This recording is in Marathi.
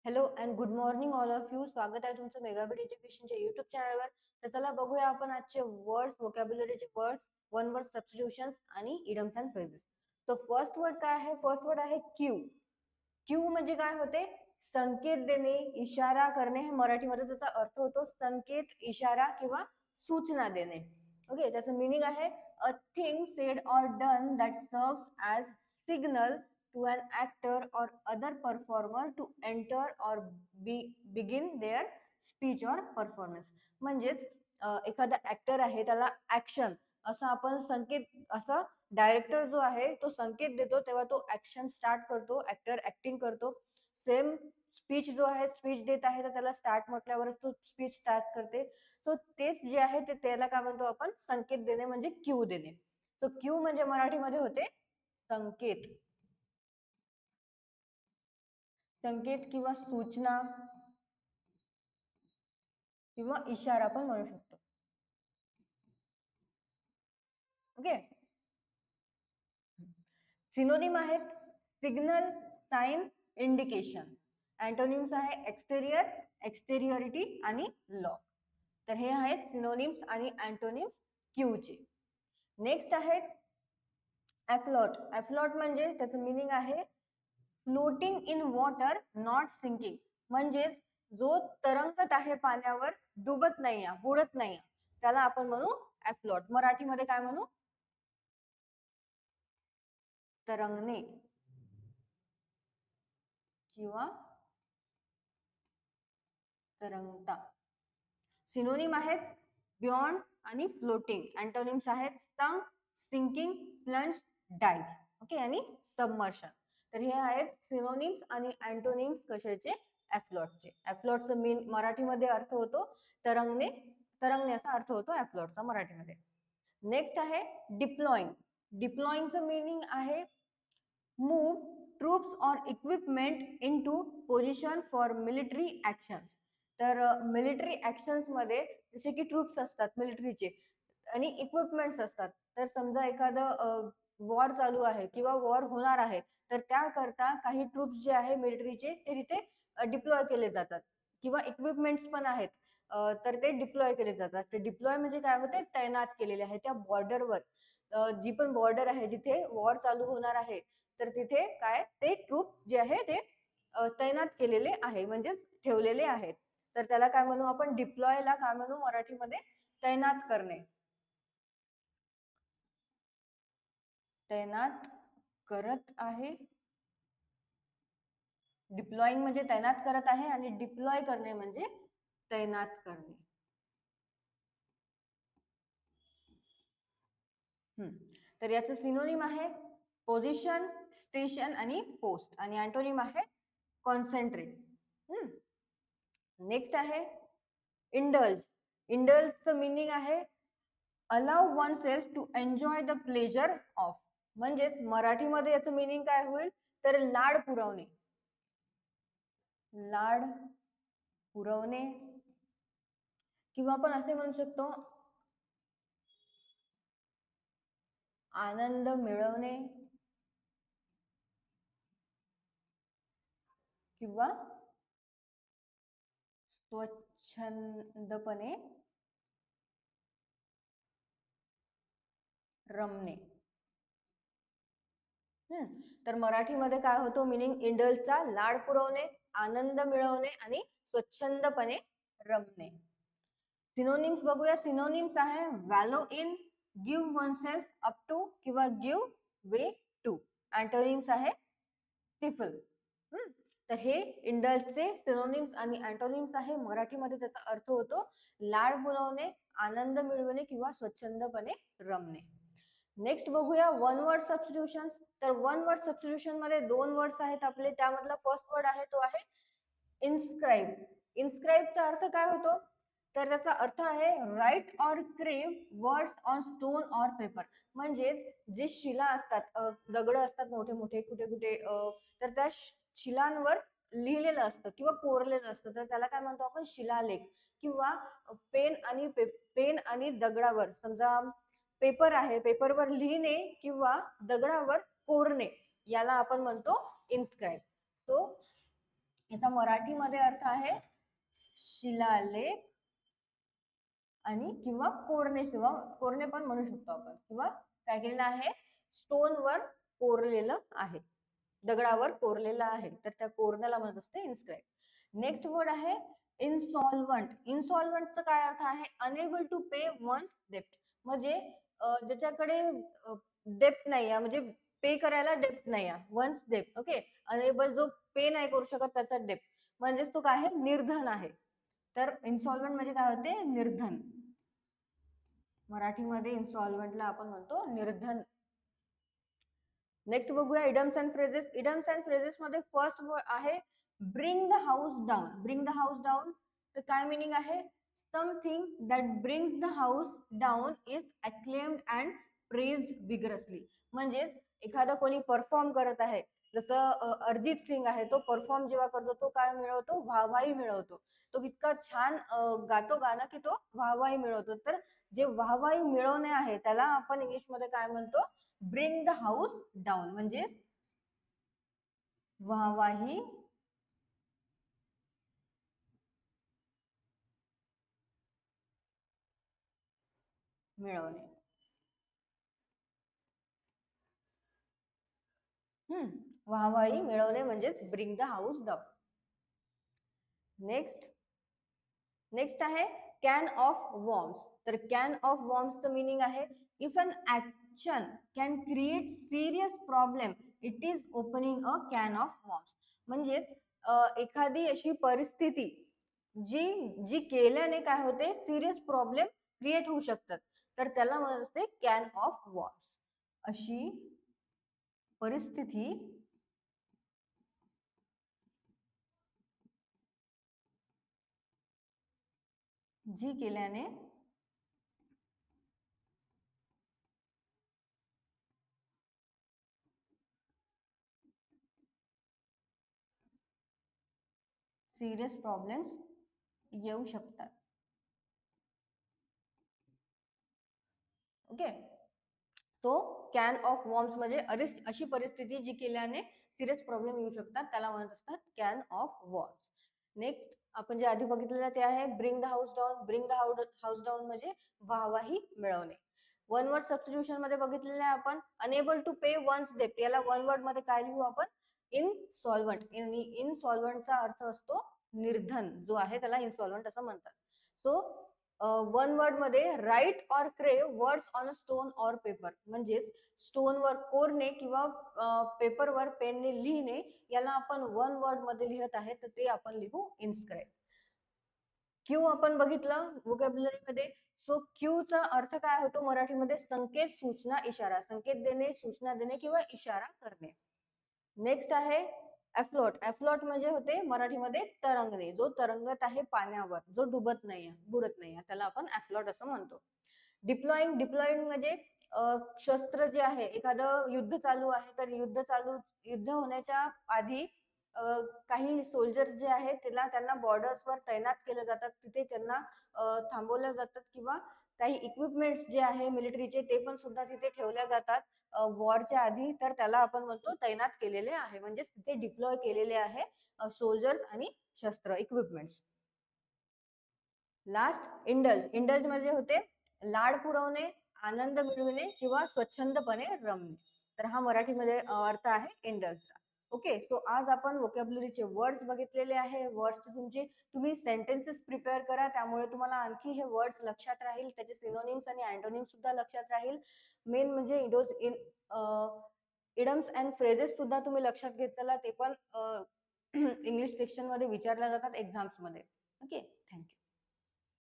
Hello and good morning all of you. स्वागत आहे तुमचं मेगाबिट एज्युकेशनच्या युट्यूब चॅनलवर. तर चला बघूया आपण आजचे words, व्होकॅब्युलरीचे words, one word substitutions आणि इडम्स अँड फ्रेजेस. तो फर्स्ट वर्ड काय आहे? फर्स्ट वर्ड आहे क्यू. क्यू म्हणजे काय होते? संकेत देणे, इशारा करणे. हे मराठीमध्ये त्याचा अर्थ होतो संकेत, इशारा किंवा सूचना देणे. ओके, त्याचं मीनिंग आहे a thing sed or done that serves as signal to an actor or other performer to enter or begin their speech or performance. म्हणजेच एखादा ऍक्टर आहे त्याला ऍक्शन असं आपण संकेत, असं डायरेक्टर जो आहे तो संकेत देतो तेव्हा तो ऍक्शन स्टार्ट करतो, ऍक्टर ऍक्टिंग करतो. सेम स्पीच जो आहे, स्पीच देत आहे तर त्याला स्टार्ट म्हटल्यावरच तो स्पीच स्टार्ट करते. सो तेच जे आहे ते त्याला काय म्हणतो आपण? संकेत देणे म्हणजे क्यू देणे. सो क्यू म्हणजे मराठीमध्ये होते संकेत, संकेत किंवा सूचना किंवा इशारा पण म्हणू शकतो. ओके, सिनोनिम आहेत सिग्नल, साइन, इंडिकेशन. अँटोनिम्स आहे एक्सटेरियर, एक्सटेरियरिटी आणि लॉक. तर हे आहेत सिनोनिम्स आणि अँटोनिम्स क्यू चे. नेक्स्ट आहे ॲफ्लॉट. ॲफ्लॉट म्हणजे त्याचं मीनिंग आहे floating in water not sinking. म्हणजेच जो तरंगत आहे पाण्यावर, डुबत नाही, बुडत नाही, त्याला आपण म्हणू ॲफ्लॉट. मराठीमध्ये काय म्हणू? तरंगणे किंवा तरंगता. सिनोनिम आहेत बियॉन्ड आणि फ्लोटिंग. अँटोनिम्स आहेत संक, सिंकिंग, प्लंज, डाइव. ओके, आणि सबमर्शन. तर हे आहेत सिनोनिम्स आणि अँटोनिम्स कशाचे? ॲफ्लॉटचे. ॲफ्लॉटचा मराठीमध्ये अर्थ होतो तरंगणे, तरंगणे असा अर्थ होतो ॲफ्लॉटचा मराठीमध्ये. नेक्स्ट आहे डिप्लॉइंग. डिप्लॉइंगचं मीनिंग आहे मूव ट्रूप्स और equipment into position for military actions. तर मिलिटरी ऍक्शन्स मध्ये जसे की ट्रूप्स असतात मिलिटरीचे आणि इक्विपमेंट्स असतात. तर समजा एखादं वॉर चालू आहे किंवा वॉर होणार आहे तर त्याकरता काही ट्रूप्स जे आहे मिलिटरीचे ते तिथे डिप्लॉय केले जातात किंवा इक्विपमेंट्स पण आहेत, तर ते डिप्लॉय केले जातात. ते डिप्लॉय म्हणजे काय होते? तैनात केलेले आहे त्या बॉर्डरवर. जी पण बॉर्डर आहे जिथे वॉर चालू होणार आहे तर तिथे काय ते ट्रूप जे आहे ते तैनात केलेले आहे, म्हणजे ठेवलेले आहेत. तर त्याला काय म्हणू आपण? डिप्लॉयला काय म्हणू मराठीमध्ये? तैनात करणे. तैनात करत आहे. डिप्लॉइंग म्हणजे तैनात करत आहे आणि डिप्लॉय करणे म्हणजे तैनात करणे. तर याचं सिनोनिम आहे पोझिशन, स्टेशन आणि पोस्ट. आणि अँटोनिम आहे कॉन्सन्ट्रेट. नेक्स्ट आहे इंडल्ज. इंडल्जचं मीनिंग आहे allow oneself to enjoy the pleasure of. म्हणजेच मराठीमध्ये याचं मीनिंग काय होईल? तर लाड पुरवणे. लाड पुरवणे किंवा आपण असे म्हणू शकतो आनंद मिळवणे किंवा स्वच्छंदपणे रमणे. तर मराठीमध्ये काय होतो मीनिंग इंडल्जचा? लाड पुरवणे, आनंद मिळवणे आणि स्वच्छंदपणे रमणे. सिनोनिम्स बघूया. सिनोनिम्स आहे wallow in, give oneself up to किंवा गिव्ह वे टू. अँटोनिम्स आहे स्टिफल. तर हे इंडल्जचे सिनोनिम्स आणि अँटोनिम्स आहे. मराठीमध्ये त्याचा अर्थ होतो लाड पुरवणे, आनंद मिळवणे किंवा स्वच्छंदपणे रमणे. नेक्स्ट बघूया वन वर्ड सबस्टिट्यूशन्स. तर वन वर्ड सबस्टिट्यूशन मध्ये दोन वर्ड्स आहेत आपले. त्यामधला फर्स्ट वर्ड आहे तो आहे इन्स्क्राईब. इन्स्क्राईबचा अर्थ काय होतो? तर त्याचा अर्थ आहे राईट ऑर क्रेव words on stone or paper. म्हणजे जे शिला असतात, दगड असतात मोठे मोठे कुठे कुठे, तर त्या शिलांवर लिहिलेलं असतं किंवा कोरलेलं असतं, तर त्याला काय म्हणतो आपण? शिलालेख. किंवा पेन आणि दगडावर, समजा पेपर आहे, पेपरवर लिहिणे किंवा दगडावर कोरणे, याला आपण म्हणतो इन्स्क्राईब. तो याचा मराठीमध्ये अर्थ आहे शिलालेख आणि किंवा कोरणे सेवा, कोरणे पण म्हणू शकतो आपण, किंवा काय केलेलं आहे, स्टोनवर कोरलेलं आहे, दगडावर कोरलेलं आहे, तर त्या कोरण्याला म्हणत असते इन्स्क्राईब. नेक्स्ट वर्ड आहे इन्सॉल्वंट. इन्सॉल्वंटचा काय अर्थ आहे, अनेबल टू पे वन्स डेप्ट, म्हणजे ज्याच्याकडे डेप्ट नाही आहे, म्हणजे पे करायला डेप्ट नाही आहे, वन्स डेप्ट. ओके, अनेबल जो पे नाही करू शकत त्याचा डेप्ट, म्हणजेच तो काय आहे, निर्धन आहे. तर इन्सॉल्वंट म्हणजे काय होते, निर्धन. मराठीमध्ये इन्सॉल्वंटला आपण म्हणतो निर्धन. नेक्स्ट बघूया इडम्स अँड फ्रेजेस. इडम्स अँड फ्रेजेस मध्ये फर्स्ट आहे bring the house down. Bring the house down चं काय मिनिंग आहे, something that brings the house down is acclaimed and praised vigorously. म्हणजेच एखादा कोणी परफॉर्म करत आहे, जसं अरिजित सिंग आहे, तो परफॉर्म जेव्हा करतो तो काय मिळवतो, वाहवाही मिळवतो. तो इतका छान गातो गाणं की तो वाहवाही मिळवतो. तर जे वाहवाही मिळवणे आहे त्याला आपण इंग्लिशमध्ये काय म्हणतो, ब्रिंग द हाऊस डाऊन, म्हणजे वाहवाही मिळवणे. वाहवाही मिळवणे म्हणजेच bring the house down. Next आहे कॅन ऑफ वॉर्म्स. तर कॅन ऑफ वॉर्म्सचं मीनिंग आहे if an action can create serious problem it is opening a can of worms. म्हणजेच एखादी अशी परिस्थिती जी जी केल्याने काय होते, सिरियस प्रॉब्लेम क्रिएट होऊ शकतात, तर त्याला म्हणत असते कॅन ऑफ वॉर्म्स. अशी परिस्थिती जी केल्याने सिरियस प्रॉब्लेम्स येऊ शकतात. ओके, तो कॅन ऑफ वॉर्म्स म्हणजे अशी परिस्थिती जी केल्याने सिरियस प्रॉब्लेम येऊ शकतात त्याला म्हणत असतात कॅन ऑफ वॉर्म्स. नेक्स्ट आपण जे आधी बघितलेलं ते आहे bring the house down. Bring the house down म्हणजे वाहवाही मिळवणे. वन वर्ड सबस्टिट्यूशन मध्ये बघितलेले आहे आपण अनेबल टू पे वन्स डेप्ट. याला वन वर्ड मध्ये काय लिहू आपण, इनसॉल्वंट. इनसॉल्वंटचा अर्थ असतो निर्धन, जो आहे त्याला इनसॉल्वंट असं म्हणतात. सो वन वर्ड मध्ये राईट ऑर क्रेव words on a stone or paper, म्हणजेच स्टोनवर कोरणे किंवा पेपरवर पेनने लिहिणे, याला आपण वन वर्ड मध्ये लिहत आहे तर ते आपण लिहू इन्स्क्राईब. क्यू आपण बघितलं वोकॅब्युलरी मध्ये. सो क्यू चा अर्थ काय होतो मराठीमध्ये, संकेत, सूचना, इशारा. संकेत देणे, सूचना देणे किंवा इशारा करणे. नेक्स्ट आहे एफ्लोट. एफ्लोट म्हणजे होते मराठीमध्ये तरंगणे, जो तरंगत आहे पाण्यावर, जो डुबत नाही, बुडत नाही, त्याला आपण एफ्लोट असं म्हणतो. डिप्लॉइंग. डिप्लॉइंग म्हणजे शस्त्र जे आहे, एखादं युद्ध चालू आहे तर युद्ध होण्याच्या आधी काही सोल्जर जे आहेत त्यांना बॉर्डर्सवर तैनात केले जातात, तिथे त्यांना थांबवल्या जातात, किंवा काही इक्विपमेंट्स जे आहे मिलिटरीचे ते पण सुद्धा तिथे ठेवल्या जातात वॉरच्या आधी, तर त्याला आपण म्हणतो तैनात केलेले आहे, म्हणजे तिथे डिप्लॉय केलेले आहे सोल्जर्स आणि शस्त्र इक्विपमेंट्स. Last indulge. इंडल्ज म्हणजे होते लाड पुरवणे, आनंद मिळवणे किंवा स्वच्छंदपणे रमणे. तर हा मराठीमध्ये अर्थ आहे इंडल्जचा. ओके, सो आज आपण वोकॅब्युलरीचे वर्ड्स बघितलेले आहे. वर्ड्स तुम्ही सेंटेन्सेस प्रिपेअर करा, त्यामुळे तुम्हाला आणखी हे वर्ड्स लक्षात राहील, त्याचे सिनोनिम्स आणि अँटोनिम्स सुद्धा लक्षात राहील. मेन म्हणजे इडम्स अँड फ्रेजेस सुद्धा तुम्ही लक्षात घेत चला, ते पण इंग्लिश सेक्शन मध्ये विचारल्या जातात एक्झाम्स मध्ये. ओके.